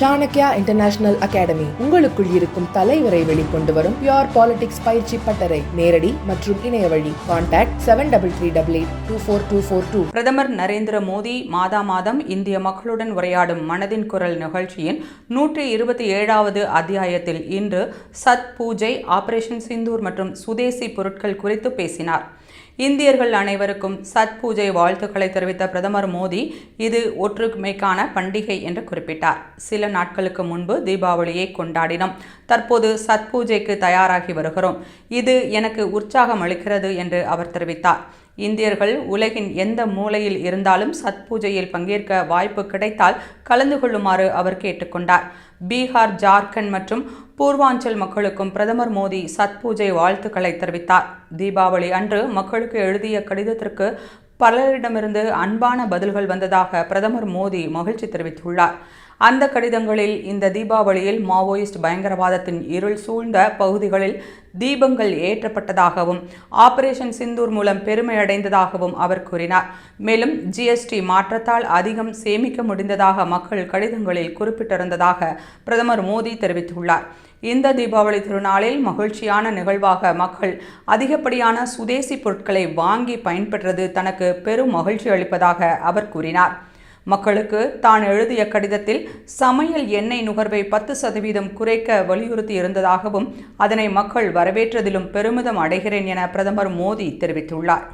Chanakya international academy உங்களுக்குள் இருக்கும் தலைவரை வெளிக்கொண்டு வரும் பியூர் பாலிடிக்ஸ் பயிற்சி பட்டறை. நேரடி மற்றும் இணைய வழி. கான்டாக்ட் 7338824242. பிரதமர் நரேந்திர மோடி மாதம் இந்திய மக்களுடன் உரையாடும் மனதின் குரல் நிகழ்ச்சியின் 127வது அத்தியாயத்தில் இன்று சத் பூஜை, ஆபரேஷன் சிந்தூர் மற்றும் சுதேசி பொருட்கள் குறித்து பேசினார். இந்தியர்கள் அனைவருக்கும் சத் பூஜை வாழ்த்துக்களை தெரிவித்த பிரதமர் மோடி இது ஒற்றுமைக்கான பண்டிகை என்று குறிப்பிட்டார். சில நாட்களுக்கு முன்பு தீபாவளியை கொண்டாடினோம். தற்போது சத் பூஜைக்கு தயாராகி வருகிறோம். இது எனக்கு உற்சாகம் அளிக்கிறது என்று அவர் தெரிவித்தார். இந்தியர்கள் உலகின் எந்த மூலையில் இருந்தாலும் சத் பூஜையில் பங்கேற்க வாய்ப்பு கிடைத்தால் கலந்து கொள்ளுமாறு அவர் கேட்டுக்கொண்டார். பீகார், ஜார்க்கண்ட் மற்றும் பூர்வாஞ்சல் மக்களுக்கும் பிரதமர் மோடி சத் பூஜை வாழ்த்துக்களை தெரிவித்தார். தீபாவளி அன்று மக்களுக்கு எழுதிய கடிதத்திற்கு பலரிடமிருந்து அன்பான பதில்கள் வந்ததாக பிரதமர் மோடி மகிழ்ச்சி தெரிவித்துள்ளார். அந்த கடிதங்களில் இந்த தீபாவளியில் மாவோயிஸ்ட் பயங்கரவாதத்தின் இருள் சூழ்ந்த பகுதிகளில் தீபங்கள் ஏற்றப்பட்டதாகவும் ஆபரேஷன் சிந்தூர் மூலம் பெருமை அடைந்ததாகவும் அவர் கூறினார். மேலும் ஜிஎஸ்டி மாற்றத்தால் அதிகம் சேமிக்க முடிந்ததாக மக்கள் கடிதங்களில் குறிப்பிட்டிருந்ததாக பிரதமர் மோடி தெரிவித்துள்ளார். இந்த தீபாவளி திருநாளில் மகிழ்ச்சியான நிகழ்வாக மக்கள் அதிகப்படியான சுதேசி பொருட்களை வாங்கி பயன்பெற்றது தனக்கு பெரும் மகிழ்ச்சி அளிப்பதாக அவர் கூறினார். மக்களுக்கு தான் எழுதிய கடிதத்தில் சமையல் எண்ணெய் நுகர்வை 10% குறைக்க வலியுறுத்தி இருந்ததாகவும் அதனை மக்கள் வரவேற்றதிலும் பெருமிதம் அடைகிறேன் என பிரதமர் மோடி தெரிவித்துள்ளார்.